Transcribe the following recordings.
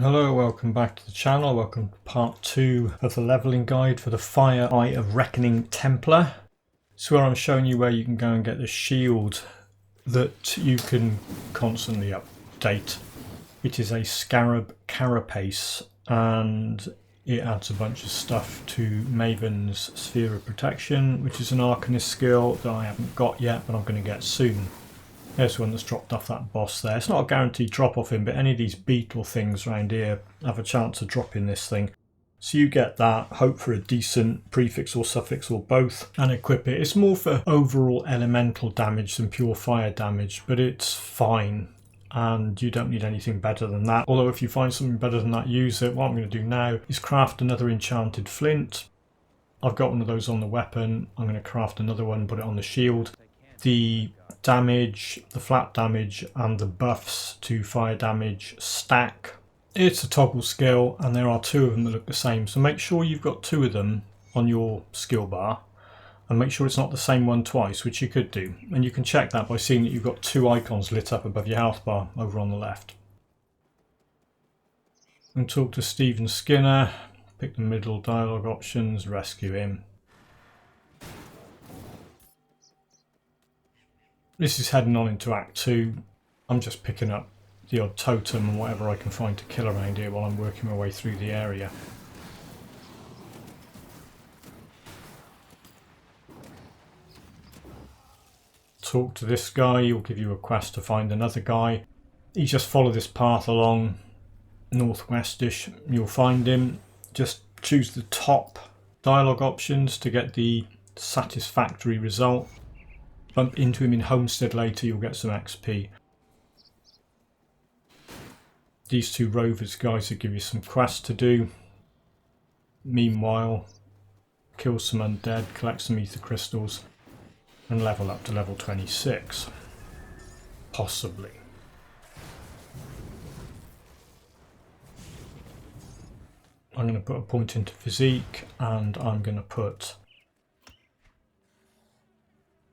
Hello, welcome back to the channel. Welcome to part 2 of the leveling guide for the Fire Eye of Reckoning Templar. It's where I'm showing you where you can go and get the shield that you can constantly update. It is a Scarab Carapace and it adds a bunch of stuff to Maiven's Sphere of Protection, which is an Arcanist skill that I haven't got yet but I'm going to get soon. There's one that's dropped off that boss there. It's not a guaranteed drop off him, but any of these beetle things around here have a chance of dropping this thing. So you get that, hope for a decent prefix or suffix or both, and equip it. It's more for overall elemental damage than pure fire damage, but it's fine. And you don't need anything better than that. Although if you find something better than that, use it. What I'm going to do now is craft another Enchanted Flint. I've got one of those on the weapon. I'm going to craft another one, put it on the shield. The damage, the flat damage and the buffs to fire damage stack. It's a toggle skill and there are two of them that look the same, so make sure you've got two of them on your skill bar and make sure it's not the same one twice, which you could do, and you can check that by seeing that you've got two icons lit up above your health bar over on the left. And talk to Stephen Skinner, pick the middle dialogue options, rescue him. This is heading on into Act 2. I'm just picking up the odd totem and whatever I can find to kill around here while I'm working my way through the area. Talk to this guy, he'll give you a quest to find another guy. You just follow this path along northwestish, you'll find him. Just choose the top dialogue options to get the satisfactory result. Bump into him in Homestead later, you'll get some XP. These two rovers guys will give you some quests to do. Meanwhile, kill some undead, collect some ether crystals and level up to level 26. Possibly. I'm going to put a point into physique and I'm going to put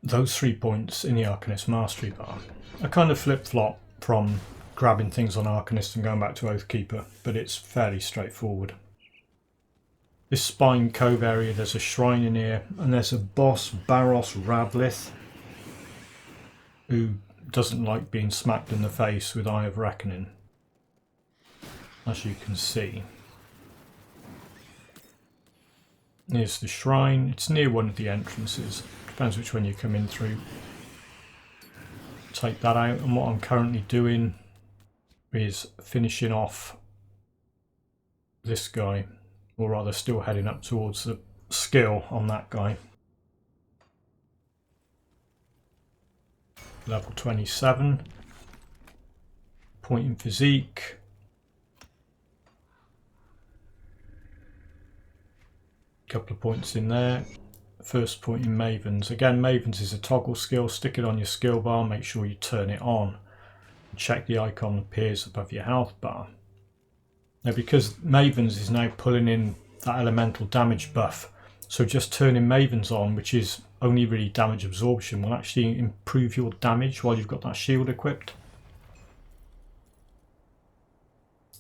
those 3 points in the Arcanist Mastery bar. I kind of flip-flop from grabbing things on Arcanist and going back to Oathkeeper, but it's fairly straightforward. This Spine Cove area, there's a shrine in here, and there's a boss, Baros Ravlith, who doesn't like being smacked in the face with Eye of Reckoning, as you can see. Here's the shrine, it's near one of the entrances. Depends which one you come in through. Take that out, and what I'm currently doing is finishing off this guy, or rather still heading up towards the skill on that guy. Level 27. Point in physique. Couple of points in there. First point in Maiven's. Again, Maiven's is a toggle skill. Stick it on your skill bar, make sure you turn it on. Check the icon appears above your health bar. Now because Maiven's is now pulling in that elemental damage buff, so just turning Maiven's on, which is only really damage absorption, will actually improve your damage while you've got that shield equipped.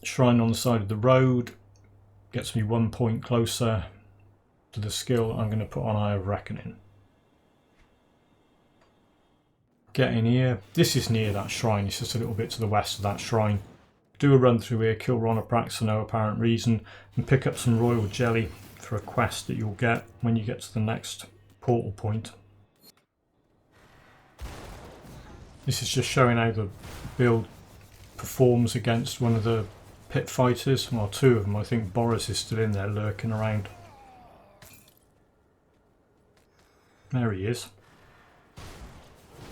Shrine on the side of the road gets me 1 point closer to the skill I'm going to put on Eye of Reckoning. Get in here. This is near that shrine, it's just a little bit to the west of that shrine. Do a run through here, kill Ronoprax for no apparent reason, and pick up some royal jelly for a quest that you'll get when you get to the next portal point. This is just showing how the build performs against one of the pit fighters, well, two of them. I think Boris is still in there lurking around. There he is.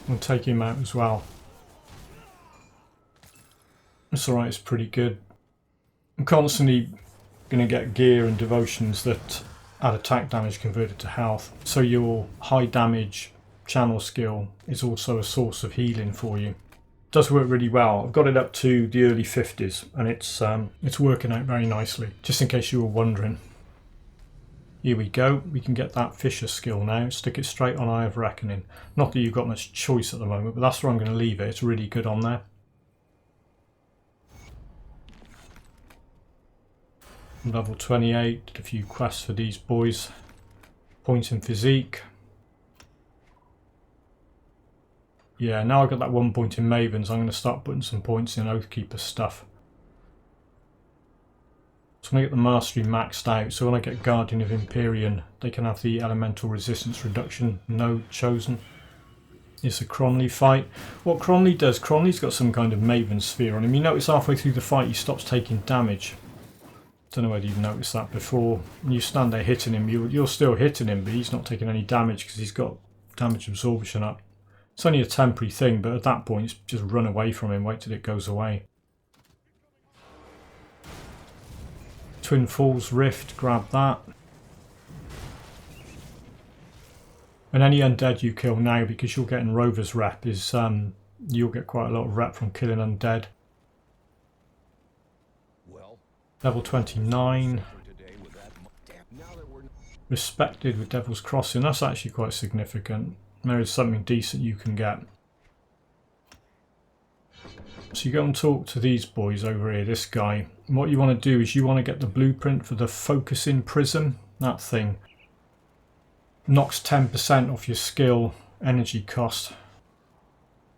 We'll take him out as well. It's alright, it's pretty good. I'm constantly going to get gear and devotions that add attack damage converted to health. So your high damage channel skill is also a source of healing for you. It does work really well. I've got it up to the early 50s and it's working out very nicely, just in case you were wondering. Here we go, we can get that Fissure skill now, stick it straight on Eye of Reckoning. Not that you've got much choice at the moment, but that's where I'm going to leave it, it's really good on there. Level 28, did a few quests for these boys. Points in physique. Yeah, now I've got that 1 point in Maiven, so I'm going to start putting some points in Oathkeeper stuff. So I'm going to get the mastery maxed out, so when I get Guardian of Empyrean, they can have the elemental resistance reduction node chosen. It's a Cronley fight. What Cronley does, Cronley's got some kind of Maven sphere on him. You notice halfway through the fight he stops taking damage. Don't know whether you've noticed that before. When you stand there hitting him, you're still hitting him, but he's not taking any damage because he's got damage absorption up. It's only a temporary thing, but at that point it's just run away from him, wait till it goes away. Twin Falls Rift, grab that. And any undead you kill now, because you're getting Rover's rep, is you'll get quite a lot of rep from killing undead. Level 29. Respected with Devil's Crossing, that's actually quite significant. There is something decent you can get. So you go and talk to these boys over here, this guy. And what you want to do is you want to get the blueprint for the Focusing Prism. That thing knocks 10% off your skill energy cost.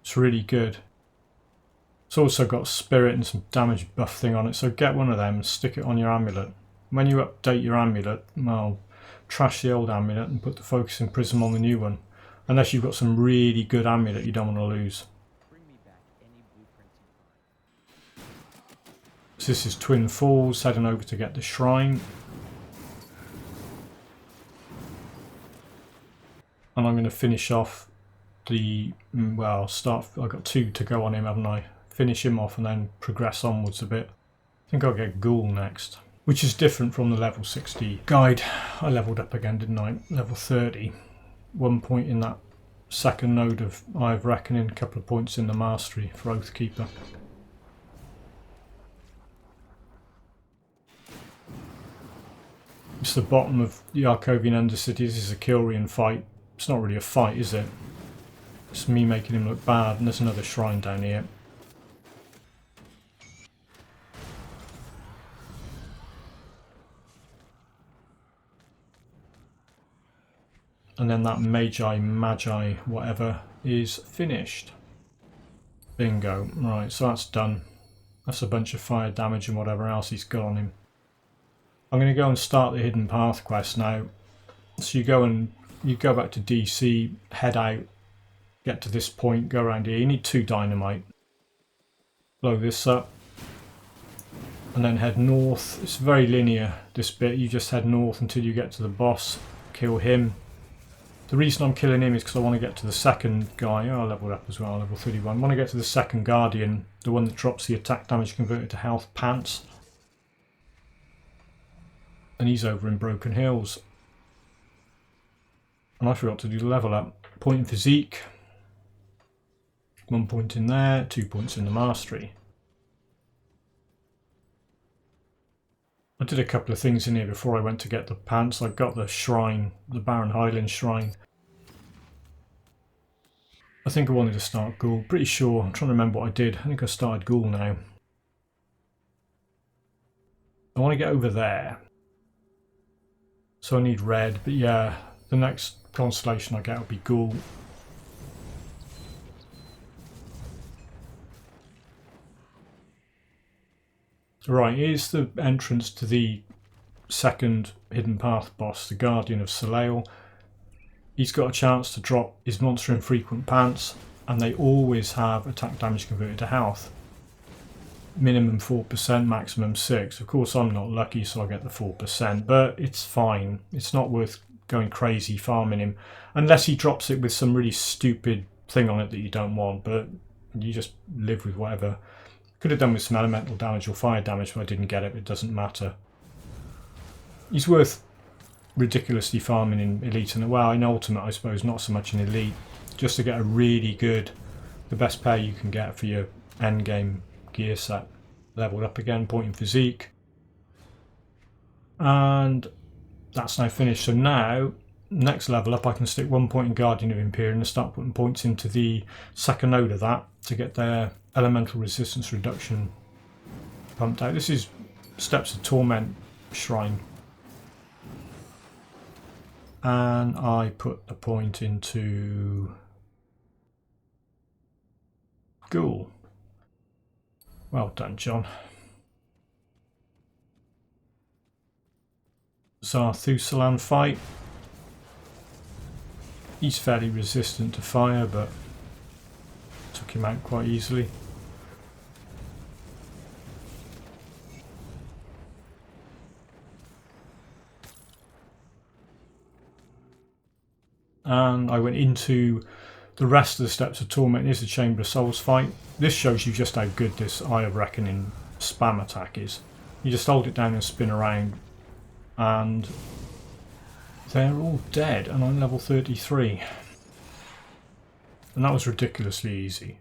It's really good. It's also got spirit and some damage buff thing on it, so get one of them and stick it on your amulet. When you update your amulet, well, trash the old amulet and put the Focusing Prism on the new one. Unless you've got some really good amulet you don't want to lose. So this is Twin Falls, heading over to get the shrine. And I'm going to finish off the, well, I've got 2 to go on him, haven't I? Finish him off and then progress onwards a bit. I think I'll get Ghoul next, which is different from the level 60 guide. I leveled up again, didn't I? Level 30. 1 point in that second node of Eye of Reckoning, a couple of points in the mastery for Oathkeeper. It's the bottom of the Arcovian Undercity. This is a Kilrian fight. It's not really a fight, is it? It's me making him look bad, and there's another shrine down here. And then that Magi, whatever, is finished. Bingo. Right, so that's done. That's a bunch of fire damage and whatever else he's got on him. I'm going to go and start the Hidden Path quest now. So you go back to DC, head out, get to this point, go around here. You need 2 dynamite. Blow this up. And then head north. It's very linear, this bit. You just head north until you get to the boss. Kill him. The reason I'm killing him is because I want to get to the second guy. Oh, I leveled up as well, level 31. I want to get to the second Guardian, the one that drops the attack damage converted to health pants. And he's over in Broken Hills. And I forgot to do the level up. Point in physique. 1 point in there, 2 points in the mastery. I did a couple of things in here before I went to get the pants. I got the shrine, the Barren Highland shrine. I think I wanted to start Ghoul. Pretty sure. I'm trying to remember what I did. I think I started Ghoul now. I want to get over there. So I need red. But yeah, the next constellation I get will be Ghoul. Right, here's the entrance to the second Hidden Path boss, the Guardian of Soleil. He's got a chance to drop his monster infrequent pants, and they always have attack damage converted to health. Minimum 4%, maximum 6%. Of course I'm not lucky, so I get the 4%, but it's fine. It's not worth going crazy farming him, unless he drops it with some really stupid thing on it that you don't want, but you just live with whatever. Could have done with some elemental damage or fire damage, but I didn't get it. It doesn't matter. He's worth ridiculously farming in Elite and, well, in Ultimate I suppose, not so much in Elite. Just to get a really good, the best pair you can get for your endgame gear set. Leveled up again, point in physique. And that's now finished. So now, next level up, I can stick 1 point in Guardian of Empyrean and start putting points into the second node of that to get their elemental resistance reduction pumped out. This is Steps of Torment shrine. And I put a point into Ghoul. Well done, John. Zarthusalan fight. He's fairly resistant to fire, but took him out quite easily. And I went into the rest of the Steps of Torment. Here's the Chamber of Souls fight. This shows you just how good this Eye of Reckoning spam attack is. You just hold it down and spin around, and they're all dead, and I'm level 33. And that was ridiculously easy.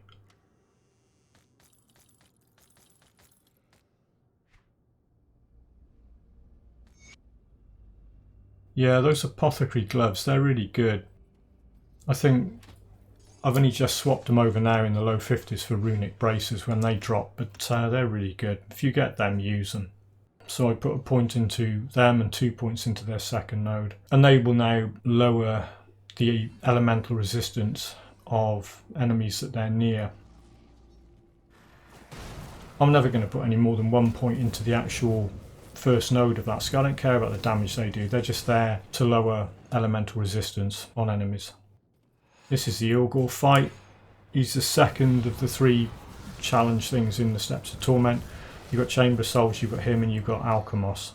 Yeah, those Apothecary gloves, they're really good. I think I've only just swapped them over now in the low 50s for runic braces when they drop, but they're really good. If you get them, use them. So I put a point into them and 2 points into their second node. And they will now lower the elemental resistance of enemies that they're near. I'm never going to put any more than 1 point into the actual first node of that, so I don't care about the damage they do. They're just there to lower elemental resistance on enemies. This is the EoR fight. He's the second of the 3 challenge things in the Steps of Torment. You've got Chamber of Souls, you've got him, and you've got Alchemos.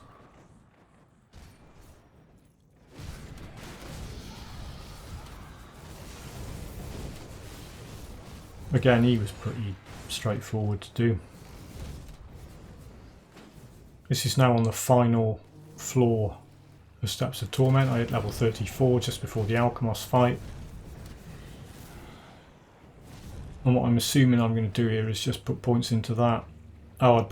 Again, he was pretty straightforward to do. This is now on the final floor of Steps of Torment. I hit level 34 just before the Alchemos fight. And what I'm assuming I'm going to do here is just put points into that. Oh, I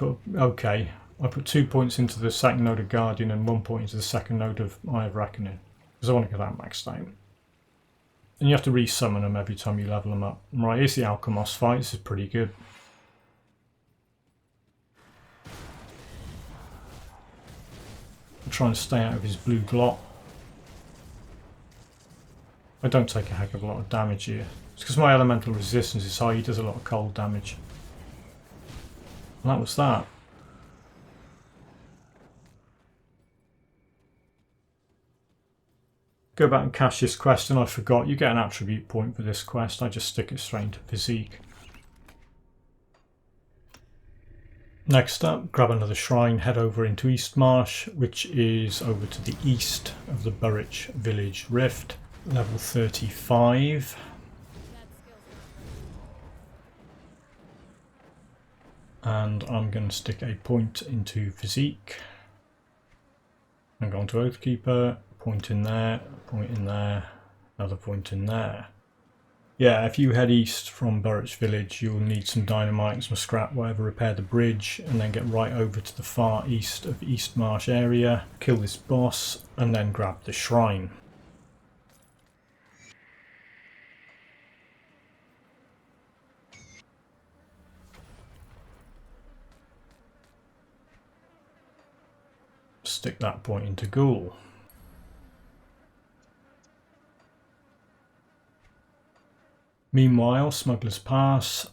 put 2 points into the second node of Guardian and 1 point into the second node of Eye of Reckoning, because I want to get that maxed out. And you have to resummon them every time you level them up. Right, here's the Alchemos fight. This is pretty good. I'm trying to stay out of his blue glot. I don't take a heck of a lot of damage here. It's because my elemental resistance is high. He does a lot of cold damage. And that was that. Go back and cash this quest, and I forgot. You get an attribute point for this quest. I just stick it straight into Physique. Next up, grab another shrine, head over into Eastmarsh, which is over to the east of the Burrich Village Rift. Level 35. And I'm going to stick a point into Physique. And go on to Oathkeeper, point in there, another point in there. Yeah, if you head east from Burrich Village, you'll need some dynamite, some scrap, whatever, repair the bridge, and then get right over to the far east of Eastmarsh area, kill this boss, and then grab the shrine. Stick that point into Ghoul. Meanwhile, Smuggler's Pass.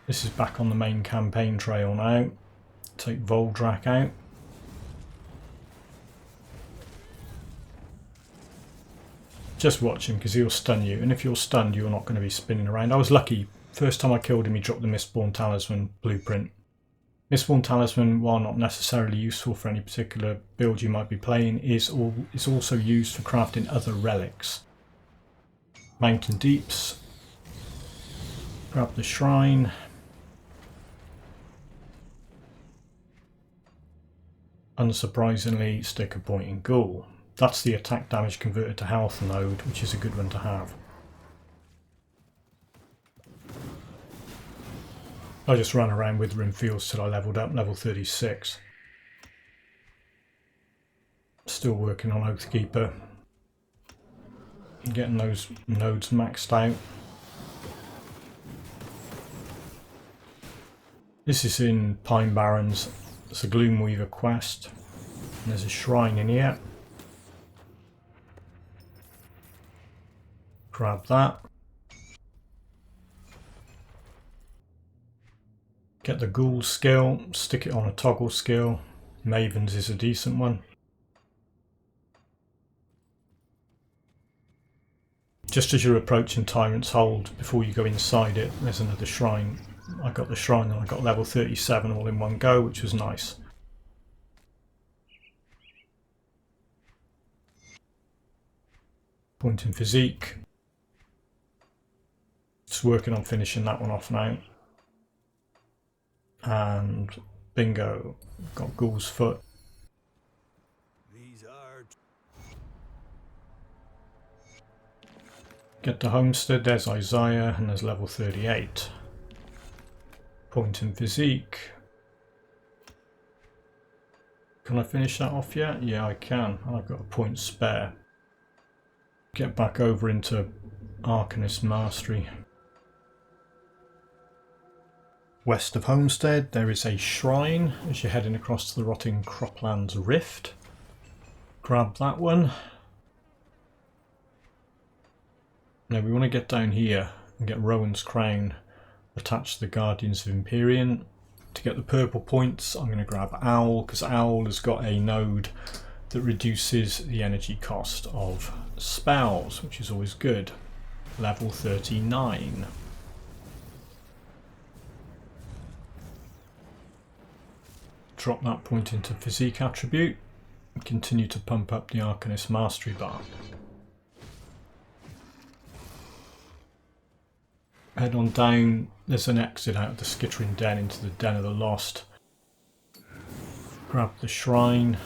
This is back on the main campaign trail now. Take Voldrak out. Just watch him because he'll stun you, and if you're stunned you're not going to be spinning around. I was lucky. First time I killed him he dropped the Mistborn Talisman blueprint. Mistborn Talisman, while not necessarily useful for any particular build you might be playing, is also used for crafting other relics. Mountain Deeps. Grab the shrine. Unsurprisingly, stick a point in Ghoul. That's the attack damage converted to health node, which is a good one to have. I just ran around Withering Fields till I leveled up, level 36. Still working on Oathkeeper. Getting those nodes maxed out. This is in Pine Barrens. It's a Gloomweaver quest. And there's a shrine in here. Grab that. Get the ghoul skill, stick it on a toggle skill. Maiven's is a decent one. Just as you're approaching Tyrant's Hold, before you go inside it, there's another shrine. I got the shrine and I got level 37 all in one go, which was nice. Point in physique. Just working on finishing that one off now. And bingo, got Ghoul's Foot. Get to Homestead, there's Isaiah, and there's level 38. Point in physique. Can I finish that off yet? Yeah, I can. I've got a point spare. Get back over into Arcanist Mastery. West of Homestead, there is a shrine as you're heading across to the Rotting Croplands Rift. Grab that one. Now we want to get down here and get Rowan's Crown attached to the Guardians of Empyrean. To get the purple points, I'm going to grab Owl, because Owl has got a node that reduces the energy cost of spells, which is always good. Level 39. Drop that point into physique attribute and continue to pump up the Arcanist Mastery bar. Head on down, there's an exit out of the Skittering Den into the Den of the Lost. Grab the shrine.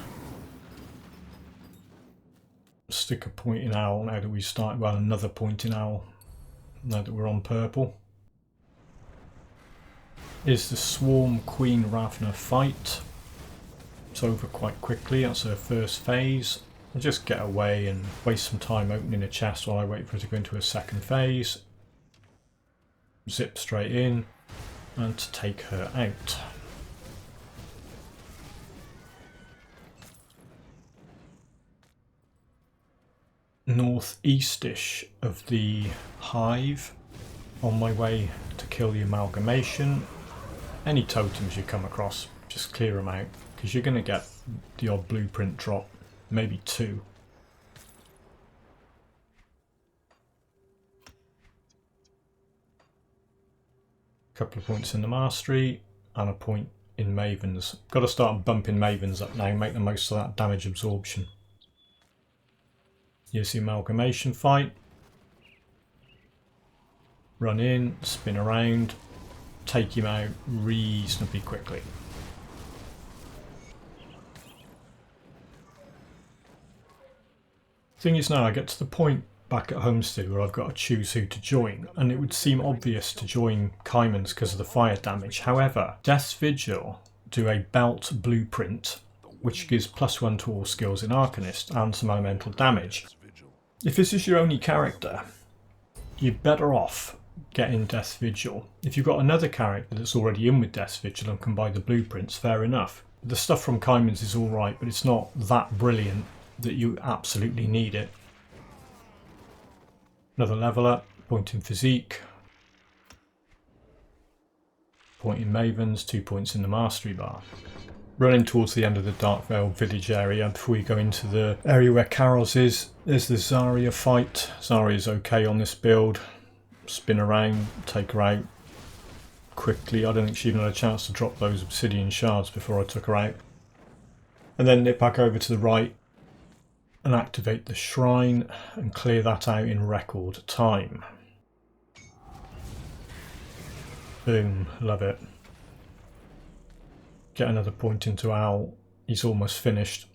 Stick a point in Owl now that we start, well, another point in Owl now that we're on purple. Is the Swarm Queen Ravna fight. It's over quite quickly, that's her first phase. I'll just get away and waste some time opening a chest while I wait for her to go into a second phase. Zip straight in and to take her out. Northeastish of the hive, on my way to kill the amalgamation. Any totems you come across, just clear them out, because you're going to get the odd blueprint drop, maybe two. Couple of points in the mastery and a point in Maiven's. Got to start bumping Maiven's up now, make the most of that damage absorption. Here's the amalgamation fight. Run in, spin around, take him out reasonably quickly. Thing is, now I get to the point back at Homestead where I've got to choose who to join, and it would seem obvious to join Kymon's because of the fire damage. However, Death's Vigil do a belt blueprint which gives +1 to all skills in Arcanist and some elemental damage. If this is your only character, you're better off getting Death's Vigil. If you've got another character that's already in with Death's Vigil and can buy the blueprints, fair enough. The stuff from Kymon's is alright, but it's not that brilliant that you absolutely need it. Another level up, point in physique, point in Maiven's, 2 points in the mastery bar. Running towards the end of the Darkvale village area before you go into the area where Carol's is. There's the Zarya fight. Zarya's okay on this build. Spin around, take her out quickly. I don't think she even had a chance to drop those obsidian shards before I took her out. And then nip back over to the right and activate the shrine and clear that out in record time. Boom, love it. Get another point into Owl. He's almost finished.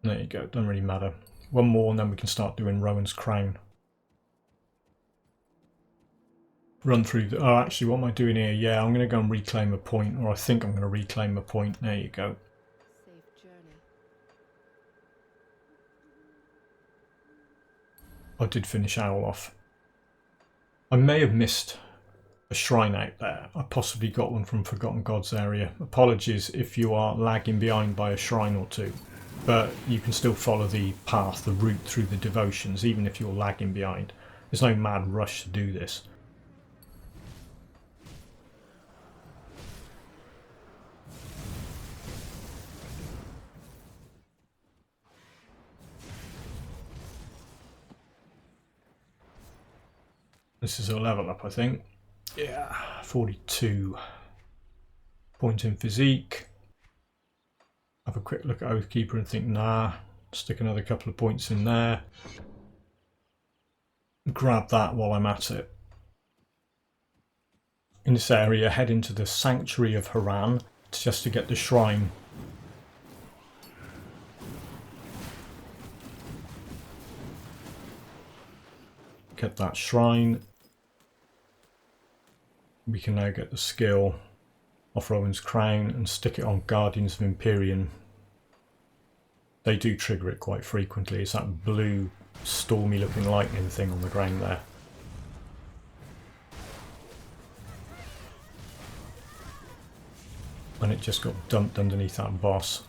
There you go, doesn't really matter. One more and then we can start doing Rowan's Crown. Run through the... Oh, actually, what am I doing here? Yeah, I'm going to go and reclaim a point, or I think I'm going to reclaim a point. There you go. Safe journey. I did finish Owl off. I may have missed a shrine out there. I possibly got one from Forgotten Gods area. Apologies if you are lagging behind by a shrine or two. but you can still follow the path, the route through the devotions, even if you're lagging behind. There's no mad rush to do this. This is a level up, I think. Yeah, 42. Point in physique. Have a quick look at Oathkeeper and think, nah, stick another couple of points in there. Grab that while I'm at it. In this area, head into the Sanctuary of Haran just to get the shrine. Get that shrine. We can now get the skill off Rowan's Crown and stick it on Guardians of Empyrean. They do trigger it quite frequently. It's that blue, stormy looking lightning thing on the ground there. And it just got dumped underneath that boss.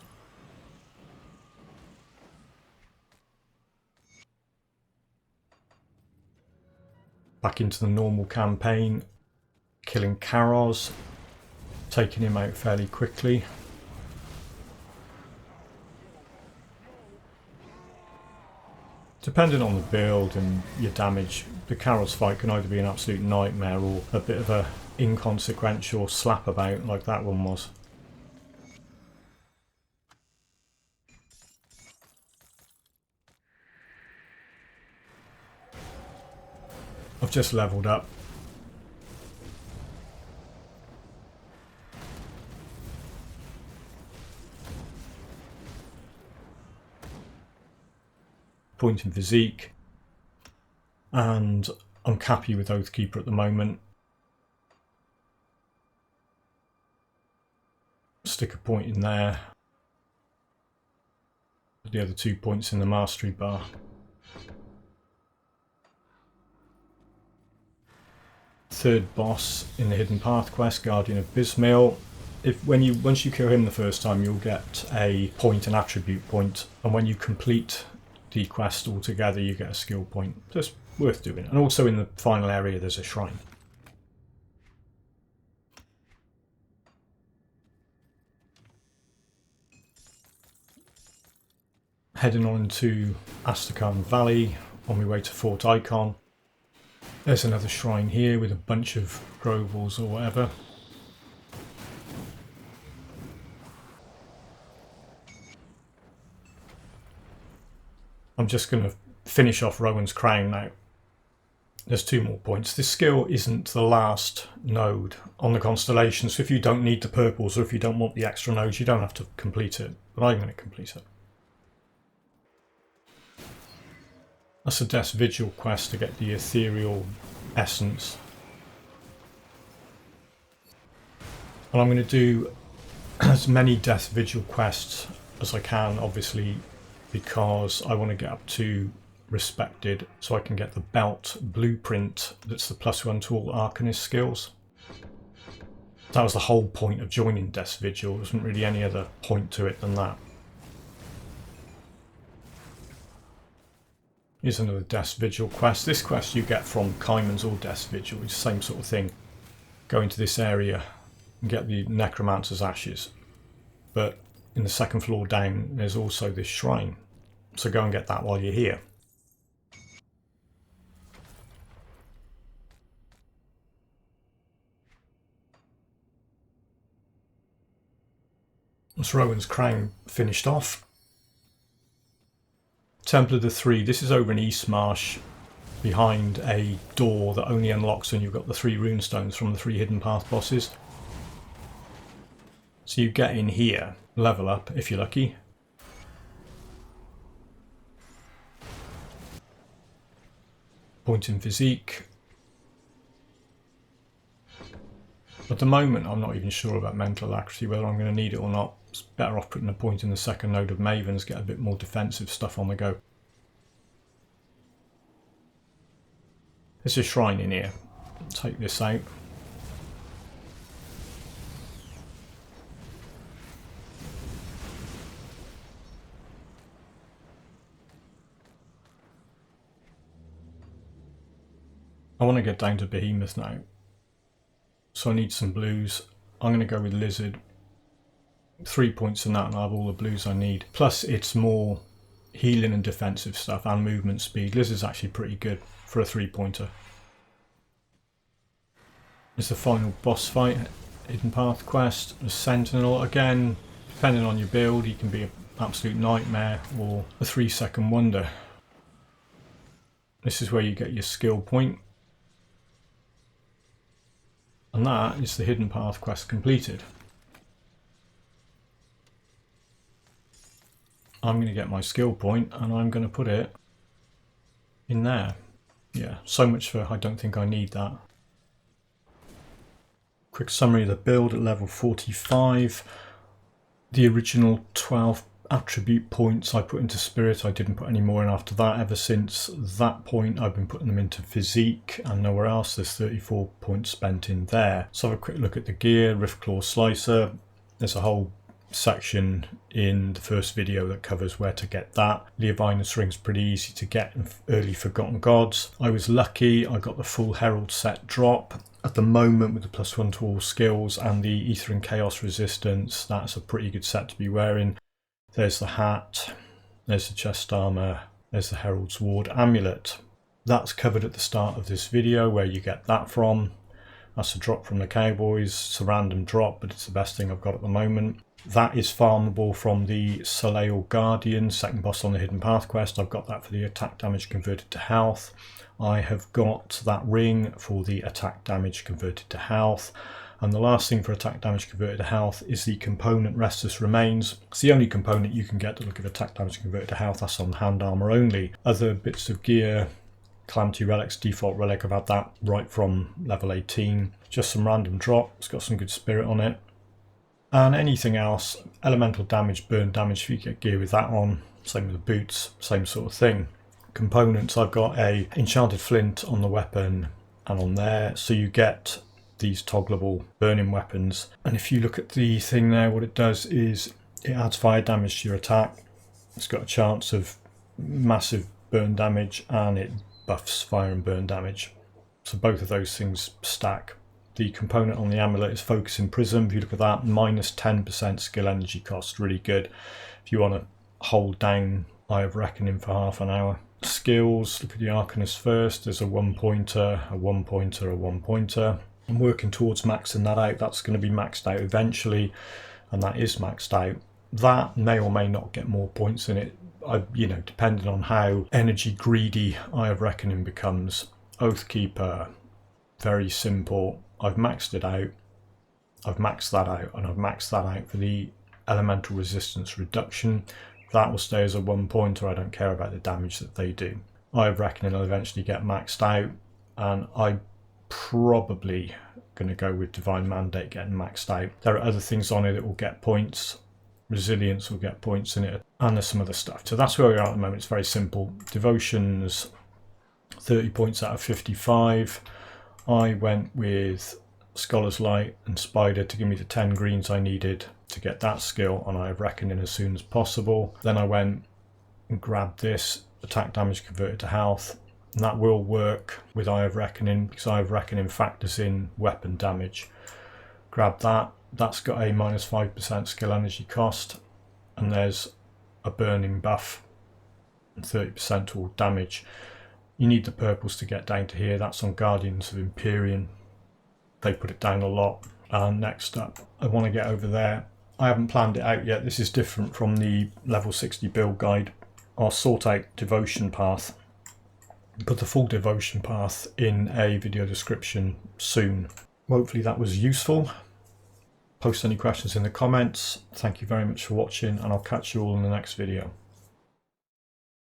Back into the normal campaign. Killing Karos, taking him out fairly quickly. Depending on the build and your damage, the Karos fight can either be an absolute nightmare or a bit of a inconsequential slap about like that one was. I've just leveled up. Point in physique, and I'm happy with Oathkeeper at the moment. Stick a point in there. The other 2 points in the mastery bar. Third boss in the Hidden Path quest, Guardian of Bismail. Once you kill him the first time, you'll get a point, an attribute point, and when you complete the quest altogether, you get a skill point. Just worth doing. And also in the final area, there's a shrine. Heading on into Astrakhan Valley on my way to Fort Icon. There's another shrine here with a bunch of Grovels or whatever. I'm just going to finish off Rowan's Crown now. There's 2 more points. This skill isn't the last node on the constellation, so if you don't need the purples or if you don't want the extra nodes, you don't have to complete it, but I'm going to complete it. That's a Death's Vigil quest to get the ethereal essence. And I'm going to do as many Death's Vigil quests as I can, obviously, because I want to get up to respected so I can get the belt blueprint that's the +1 to all Arcanist skills. That was the whole point of joining Death's Vigil. There wasn't really any other point to it than that. Here's another Death's Vigil quest. This quest you get from Kymon's or Death's Vigil, it's the same sort of thing. Go into this area and get the Necromancer's Ashes. But in the second floor down, there's also this shrine. So go and get that while you're here. That's Rowan's Crown finished off. Temple of the Three. This is over in Eastmarsh, behind a door that only unlocks when you've got the 3 runestones from the 3 Hidden Path bosses. So you get in here, level up if you're lucky. Point in physique. At the moment I'm not even sure about mental accuracy, whether I'm going to need it or not. It's better off putting a point in the second node of Mavens, get a bit more defensive stuff on the go. There's a shrine in here. Take this out. I want to get down to Behemoth now. So I need some blues. I'm going to go with Lizard. 3 points in that and I have all the blues I need. Plus it's more healing and defensive stuff and movement speed. Lizard's actually pretty good for a 3-pointer. It's the final boss fight. Hidden Path quest. The Sentinel. Again, depending on your build, he can be an absolute nightmare or a 3-second wonder. This is where you get your skill point. And that is the Hidden Path quest completed. I'm going to get my skill point and I'm going to put it in there. Yeah, so much for I don't think I need that. Quick summary of the build at level 45. The original 12 attribute points I put into Spirit. I didn't put any more in after that. Ever since that point I've been putting them into Physique and nowhere else. There's 34 points spent in there. So have a quick look at the gear. Riftclaw Slicer. There's a whole section in the first video that covers where to get that. Leovinus Ring's pretty easy to get in early Forgotten Gods. I was lucky, I got the full Herald set drop. At the moment with the +1 to all skills and the Ether and Chaos resistance, that's a pretty good set to be wearing. There's the hat, there's the chest armour, there's the Herald's Ward amulet. That's covered at the start of this video where you get that from. That's a drop from the Cowboys. It's a random drop, but it's the best thing I've got at the moment. That is farmable from the Soleil Guardian, second boss on the Hidden Path quest. I've got that for the attack damage converted to health. I have got that ring for the attack damage converted to health. And the last thing for attack damage converted to health is the component Restless Remains. It's the only component you can get to look at attack damage converted to health. That's on hand armour only. Other bits of gear, Calamity Relics, default relic, I've had that right from level 18. Just some random drop, it's got some good spirit on it. And anything else, elemental damage, burn damage, if you get gear with that on. Same with the boots, same sort of thing. Components, I've got a Enchanted Flint on the weapon and on there. So you get these toggleable burning weapons. And if you look at the thing there, what it does is it adds fire damage to your attack. It's got a chance of massive burn damage and it buffs fire and burn damage. So both of those things stack. The component on the amulet is Focusing Prism. If you look at that, minus 10% skill energy cost, really good. If you want to hold down Eye of Reckoning for half an hour. Skills, look at the Arcanist first. There's a 1-pointer, a 1-pointer, a 1-pointer. I'm working towards maxing that out. That's going to be maxed out eventually, and that is maxed out. That may or may not get more points in it, depending on how energy greedy Eye of Reckoning becomes. Oathkeeper, very simple. I've maxed it out, I've maxed that out, and I've maxed that out for the elemental resistance reduction. That will stay as a 1-pointer, I don't care about the damage that they do. Eye of Reckoning will eventually get maxed out, and I'm probably going to go with Divine Mandate getting maxed out. There are other things on it that will get points. Resilience will get points in it, and there's some other stuff. So that's where we are at the moment. It's very simple. Devotion's 30 points out of 55. I went with Scholar's Light and Spider to give me the 10 greens I needed to get that skill on Eye of Reckoning as soon as possible. Then I went and grabbed this, attack damage converted to health, and that will work with Eye of Reckoning because Eye of Reckoning factors in weapon damage. Grab that, that's got a minus 5% skill energy cost, and there's a burning buff and 30% to all damage. You need the purples to get down to here. That's on Guardians of Empyrean. They put it down a lot. And next up, I want to get over there. I haven't planned it out yet. This is different from the level 60 build guide. I'll sort out Devotion path. Put the full Devotion path in a video description soon. Hopefully that was useful. Post any questions in the comments. Thank you very much for watching, and I'll catch you all in the next video.